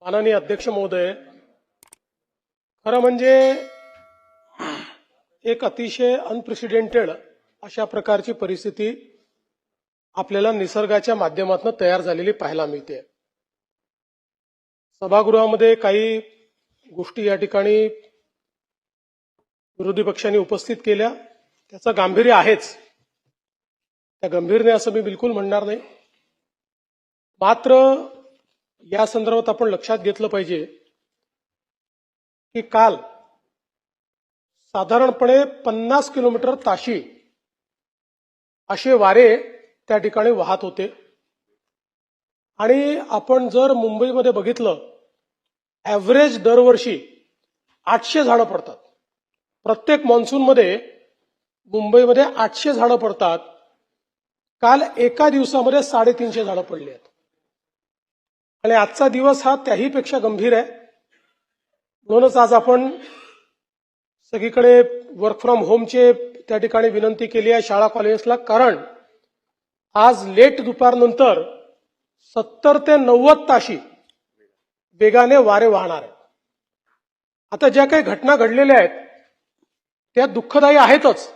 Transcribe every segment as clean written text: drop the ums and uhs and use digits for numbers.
माननीय अध्यक्ष महोदय, खरं म्हणजे एक अतिशय अनप्रेसिडेंटेड अशा प्रकारची परिस्थिती आपल्याला निसर्गाच्या माध्यमातून तयार झालेली पाहायला मिळते। सभागृहामध्ये काही गोष्टी या ठिकाणी विरोधी पक्षांनी उपस्थित केल्या, त्याचं गांभीर्य आहेच, त्या गंभीरने असं मी बिलकुल म्हणणार नाही। मात्र या संदर्भात आपण लक्षात घेतलं पाहिजे की काल साधारणपणे 50 किलोमीटर ताशी असे वारे त्या ठिकाणी वाहत होते आणि आपण जर मुंबईमध्ये बघितलं, ॲव्हरेज दरवर्षी 800 झाडं पडतात। प्रत्येक मॉन्सूनमध्ये मुंबईमध्ये 800 झाडं पडतात। काल एका दिवसामध्ये 350 झाडं पडली आहेत आणि आजचा दिवस हा त्याहीपेक्षा गंभीर आहे। म्हणूनच आज आपण सगळीकडे वर्क फ्रॉम होमचे त्या ठिकाणी विनंती केली आहे शाळा कॉलेजेसला, कारण आज लेट दुपारनंतर 70 ते 90 ताशी वेगाने वारे वाहणार आहेत। आता ज्या काही घटना घडलेल्या आहेत त्या दुःखदायी आहेतच,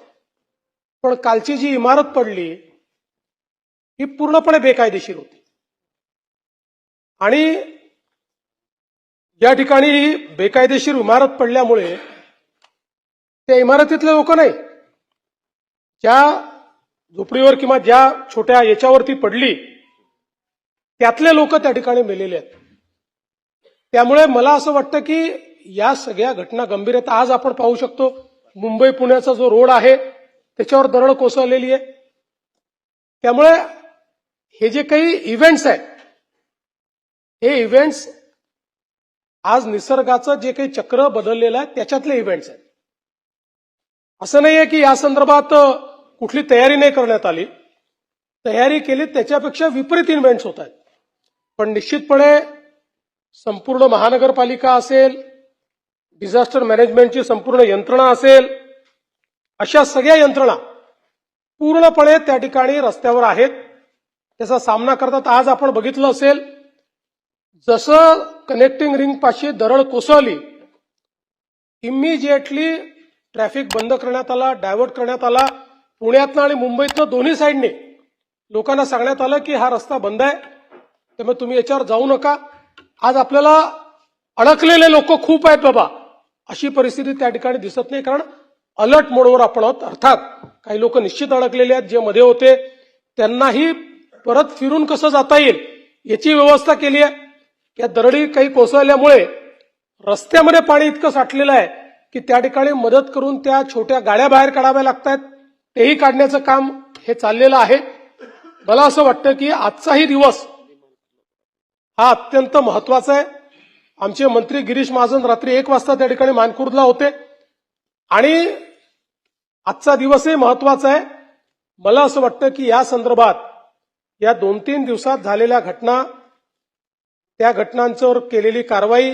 पण कालची जी इमारत पडली ही पूर्णपणे बेकायदेशीर होती आणि या ठिकाणी बेकायदेशीर इमारत पडल्यामुळे त्या इमारतीतले लोक नाही, ज्या झोपडीवर किंवा ज्या छोट्या याच्यावरती पडली त्यातले लोक त्या ठिकाणी मेलेले आहेत। त्यामुळे मला असं वाटतं की या सगळ्या घटना गंभीर आहेत। आज आपण पाहू शकतो मुंबई पुण्याचा जो रोड आहे त्याच्यावर दरड कोसळलेली आहे। त्यामुळे हे जे काही इव्हेंट्स आहेत, हे इव्हेंट्स आज निसर्गाचं जे काही चक्र बदललेलं आहे त्याच्यातले इव्हेंट्स आहेत। असं नाहीये की या संदर्भात कुठली तयारी नाही करण्यात आली, तयारी केली त्याच्यापेक्षा विपरीत इव्हेंट्स होत आहेत। पण निश्चितपणे संपूर्ण महानगरपालिका असेल, डिझास्टर मॅनेजमेंटची संपूर्ण यंत्रणा असेल, अशा सगळ्या यंत्रणा पूर्णपणे त्या ठिकाणी रस्त्यावर आहेत, त्याचा सामना करतात। आज आपण बघितलं असेल, जसं कनेक्टिंग रिंग पाशी दरड कोसळली, इमिजिएटली ट्रॅफिक बंद करण्यात आला, डायव्हर्ट करण्यात आला। पुण्यातनं आणि मुंबईतनं दोन्ही साईडने लोकांना सांगण्यात आलं की हा रस्ता बंद आहे, त्यामुळे तुम्ही याच्यावर जाऊ नका। आज आपल्याला अडकलेले लोक खूप आहेत बाबा, अशी परिस्थिती त्या ठिकाणी दिसत नाही, कारण अलर्ट मोडवर आपण आहोत। अर्थात काही लोक निश्चित अडकलेले आहेत, जे मध्ये होते त्यांनाही परत फिरून कसं जाता येईल याची व्यवस्था केली आहे। या दरडी काही कोसळल्यामुळे रस्त्यामध्ये पाणी इतकं साठलेलं आहे की त्या ठिकाणी मदत करून त्या छोट्या गाड्या बाहेर काढाव्या लागतात, तेही काढण्याचं काम हे चाललेलं आहे। मला असं वाटतं की आजचाही दिवस हा अत्यंत महत्वाचा आहे। आमचे मंत्री गिरीश महाजन रात्री 1 वाजता त्या ठिकाणी मानखुर्दला होते आणि आजचा दिवसही महत्वाचा आहे। मला असं वाटतं की या संदर्भात या 2-3 दिवसात झालेल्या घटना, त्या घटनांवर केलेली कारवाई,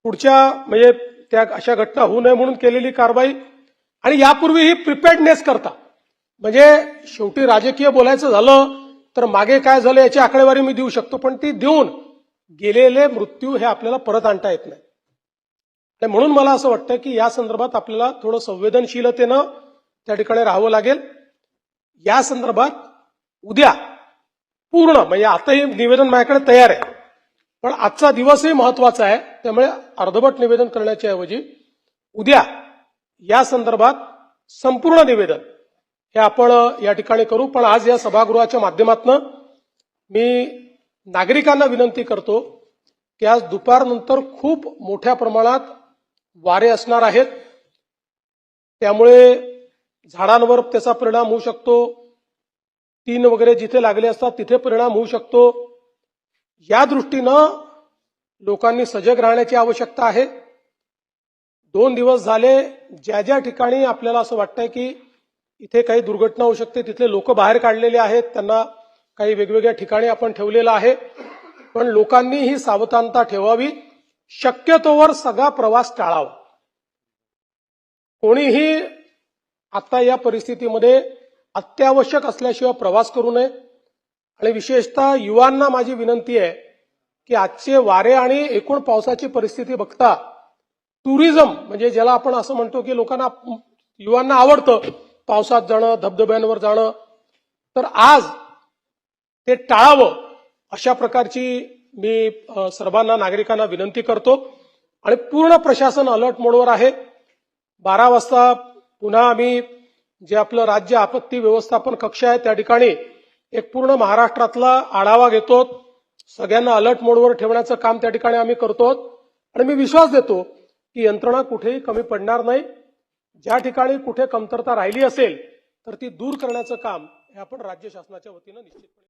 पुढच्या म्हणजे त्या अशा घटना होऊ नये म्हणून केलेली कारवाई, आणि यापूर्वीही प्रिपेअर्डनेस करता, म्हणजे शेवटी राजकीय बोलायचं झालं तर मागे काय झालं याची आकडेवारी मी देऊ शकतो, पण ती देऊन गेलेले मृत्यू हे आपल्याला परत आणता येत नाही। आणि म्हणून मला असं वाटतं की या संदर्भात आपल्याला थोडं संवेदनशीलतेनं त्या ठिकाणी राहावं लागेल। या संदर्भात उद्या पूर्ण म्हणजे आताही निवेदन माझ्याकडे तयार आहे, पण आजचा दिवसही महत्वाचा आहे, त्यामुळे अर्धवट निवेदन करण्याच्या ऐवजी उद्या या संदर्भात संपूर्ण निवेदन हे आपण या ठिकाणी करू। पण आज या सभागृहाच्या माध्यमातून मी नागरिकांना विनंती करतो की आज दुपारनंतर खूप मोठ्या प्रमाणात वारे असणार आहेत, त्यामुळे झाडांवर त्याचा परिणाम होऊ शकतो, टीन वगैरे जिथे लागले असतात तिथे परिणाम होऊ शकतो। या दृष्टीनं लोकांनी सजग राहण्याची आवश्यकता आहे। 2 दिवस झाले ज्या ज्या ठिकाणी आपल्याला असं वाटतंय की इथे काही दुर्घटना होऊ शकते तिथले लोक बाहेर काढलेले आहेत, त्यांना काही वेगवेगळ्या ठिकाणी आपण ठेवलेलं आहे, पण लोकांनी ही सावधानता ठेवावी, शक्यतोवर सगळा प्रवास टाळावा। कोणीही आता या परिस्थितीमध्ये अत्यावश्यक असल्याशिवाय प्रवास करू नये। आणि विशेषतः युवांना माझी विनंती आहे की आजचे वारे आणि एकूण पावसाची परिस्थिती बघता टुरिझम म्हणजे ज्याला आपण असं म्हणतो की लोकांना युवांना आवडतं पावसात जाणं धबधब्यांवर जाणं, तर आज ते टाळावं अशा प्रकारची मी सर्वांना नागरिकांना विनंती करतो. आणि पूर्ण प्रशासन अलर्ट मोडवर आहे. 12 वाजता पुन्हा आम्ही जे आपलं राज्य आपत्ती व्यवस्थापन कक्ष आहे त्या ठिकाणी एक पूर्ण महाराष्ट्रातला आढावा घेतो. सगळ्यांना अलर्ट मोडवर ठेवण्याचं काम त्या ठिकाणी आम्ही करतो आणि मी विश्वास देतो की यंत्रणा कुठेही कमी पडणार नाही. ज्या ठिकाणी कुठे कमतरता राहिली असेल तर ती दूर करण्याचं काम हे आपण राज्य शासनाच्या वतीनं निश्चितपणे